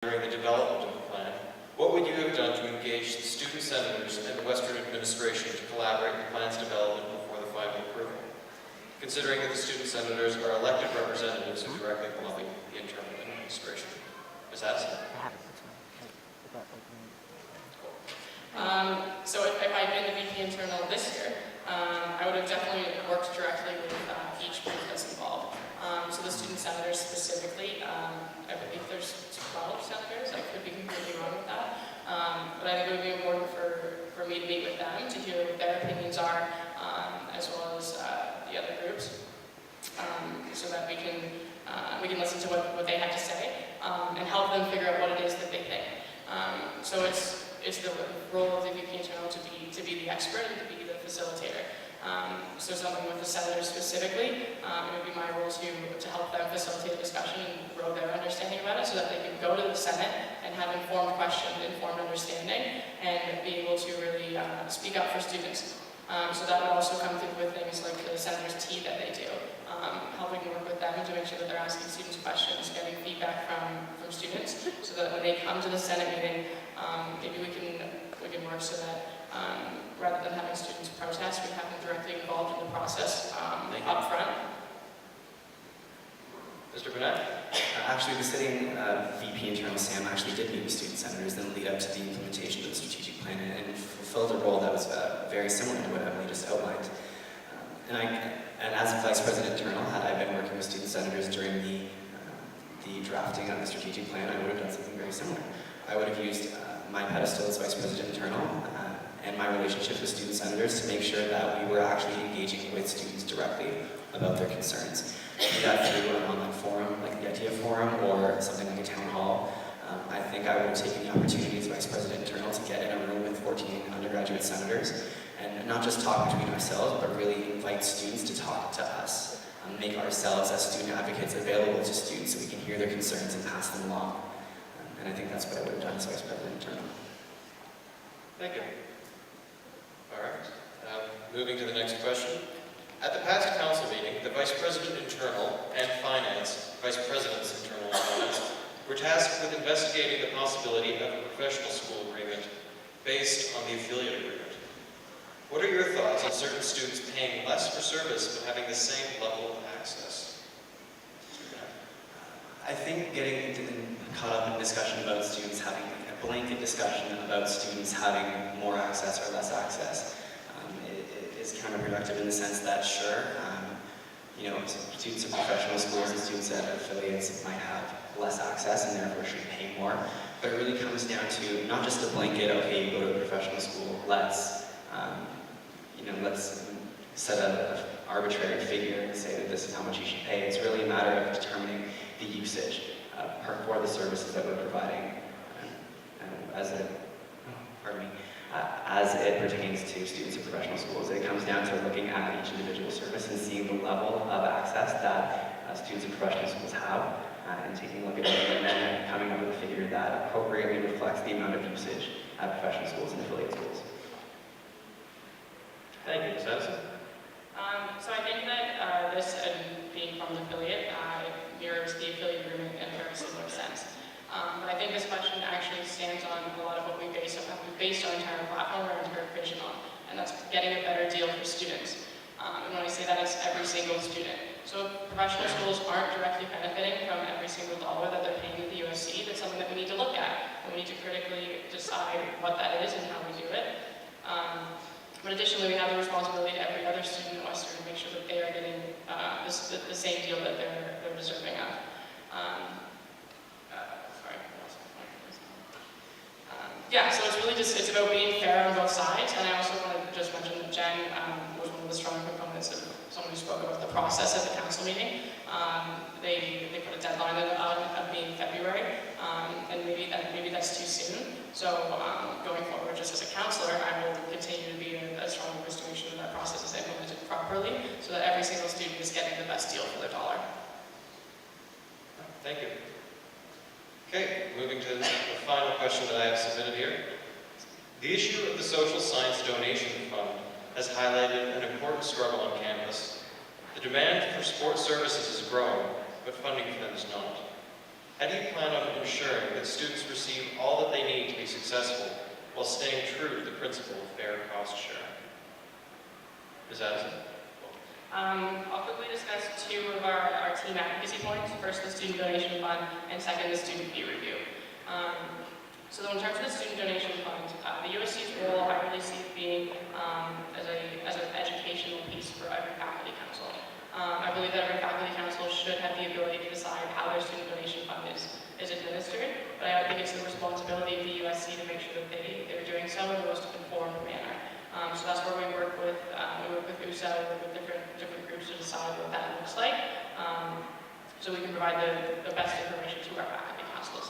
during the development of the plan, what would you have done to engage the student senators and the Western administration to collaborate in the plan's development before the final approval? Considering that the student senators are elected representatives who directly lobby the internal administration. Ms. Addison? So if I'd been the VP internal this year, I would have definitely worked directly with each group that's involved. So the student senators specifically, I believe there's 12 senators. I could be completely wrong with that. But I think it would be important for me to meet with them to hear what their opinions are, as well as the other groups, so that we can listen to what they have to say and help them figure out what it is that they think. So it's the role of the VP internal to be the expert and to be the facilitator. So something with the senators specifically, it would be my role to help them facilitate a discussion and grow their understanding about it so that they can go to the Senate and have informed questions, informed understanding, and be able to really speak up for students. So that would also come through with things like the Senator's Tea that they do, helping work with them to make sure that they're asking students questions, getting feedback from students, so that when they come to the Senate meeting, maybe we can work so that rather than having students protest, we have them directly involved in the process up front. Mr. Benac? Actually, the sitting VP internal, Sam, actually did meet with student senators in the lead up to the implementation of the strategic plan and fulfilled a role that was very similar to what Emily just outlined. And as Vice President internal, had I been working with student senators during the drafting of the strategic plan, I would have done something very similar. I would have used my pedestal as Vice President internal and my relationship with student senators to make sure that we were actually engaging with students directly about their concerns. Be that through an online forum, like the Idea Forum, or something like a town hall. I think I would have taken the opportunity as Vice President internal to get in a room with 14 undergraduate senators and not just talk between ourselves, but really invite students to talk to us. Make ourselves as student advocates available to students so we can hear their concerns and pass them along. And I think that's what I would have done as Vice President internal. Thank you. All right. Moving to the next question. At the past council meeting, the Vice President internal and Finance, Vice President's internal and Finance, were tasked with investigating the possibility of a professional school agreement based on the affiliate agreement. What are your thoughts on certain students paying less for service but having the same level of access? I think getting caught up in a discussion about students having a blanket discussion about students having more access or less access is counterproductive in the sense that, sure, students of professional schools and students at affiliates might have less access and therefore should pay more, but it really comes down to not just a blanket, okay, you go to a professional school, let's set an arbitrary figure and say that this is how much you should pay. It's really a matter of determining the usage for the services that we're providing as it pertains to students in professional schools. It comes down to looking at each individual service and seeing the level of access that students in professional schools have and taking a look at it and then coming up with a figure that appropriately reflects the amount of usage at professional schools and affiliate schools. Thank you, Ms. Addison. So I think that this, being from an affiliate, mirrors the affiliate agreement in a very similar sense. But I think this question actually stands on a lot of what we base our entire platform, our entire vision on, and that's getting a better deal for students. And when I say that, it's every single student. So professional schools aren't directly benefiting from every single dollar that they're paying at the USC. That's something that we need to look at, and we need to critically decide what that is and how we do it. But additionally, we have the responsibility to every other student at Western to make sure that they are getting the same deal that they're deserving of. Yeah, so it's really it's about being fair on both sides, and I also want to just mention that Jen was one of the strong proponents of someone who spoke about the process at the council meeting. They put a deadline of being February, and maybe that's too soon. So going forward, just as a counselor, I will continue to be a strong voice to make sure that process is implemented properly, so that every single student is getting the best deal for their dollar. Thank you. Okay, moving to the final question that I have submitted here. The issue of the Social Science Donation Fund has highlighted an important struggle on campus. The demand for sports services is growing, but funding for them is not. How do you plan on ensuring that students receive all that they need to be successful while staying true to the principle of fair cost sharing? Ms. Addison? I'll quickly discuss two of our team advocacy points. First, the student donation fund, and second, the student fee review. So in terms of the student donation fund, the USC's role I really see it being as an educational piece for every faculty council. I believe that every faculty council should have the ability to decide how their student donation fund is administered, but I think it's the responsibility of the USC to make sure that they're doing so in the most informed manner. So that's where we work with USA, we work with different groups to decide what that looks like, so we can provide the best information to our faculty councils.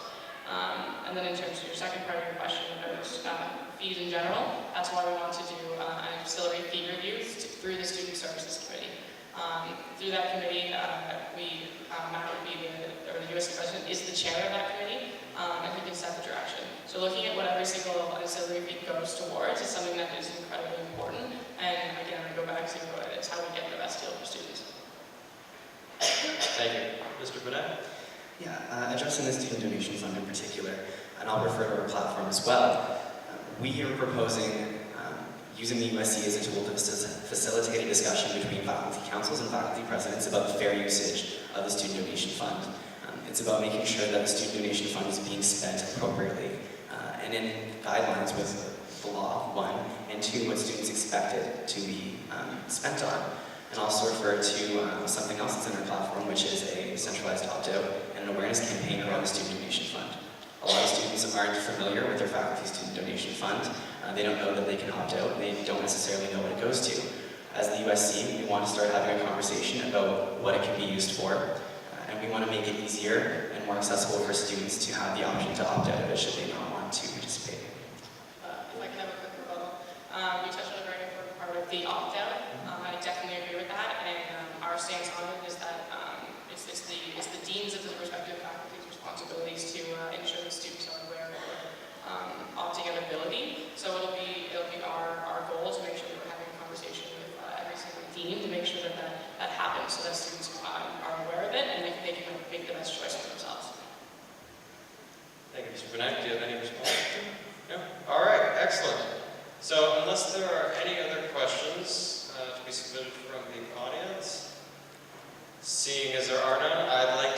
And then in terms of your second part of your question about fees in general, that's why we want to do an auxiliary fee review through the Student Services Committee. Through that committee, Matt would be the USC president is the chair of that committee, and he can set the direction. So looking at what every single auxiliary fee goes towards is something that is incredibly important. And again, I go back to it's how we get the best deal for students. Thank you. Mr. Benac? Yeah, addressing the student donation fund in particular, and I'll refer to our platform as well. We are proposing using the USC as a tool to facilitate a discussion between faculty councils and faculty presidents about the fair usage of the student donation fund. It's about making sure that the student donation fund is being spent appropriately and in guidelines with the law, one, and two, what students expected to be spent on. And also refer to something else that's in our platform, which is a centralized opt-out and an awareness campaign around the student donation fund. A lot of students aren't familiar with their faculty student donation fund. They don't know that they can opt out, and they don't necessarily know what it goes to. As the USC, we want to start having a conversation about what it can be used for, and we want to make it easier and more accessible for students to have the option to opt out of it should they not want to participate. If I can have a quick rebuttal. You touched on a very important part of the opt-out. I definitely agree with that, and our stance on it is that it's the deans of the respective faculty's responsibilities to ensure that students are aware of opting out ability. So it'll be our goal to make sure that we're having a conversation with every single dean to make sure that happens, so that students are aware of it and they can make the best choice for themselves. Thank you, Mr. Benac. Do you have any response? No? All right, excellent. So unless there are any other questions to be submitted from the audience, seeing as there are none, I'd like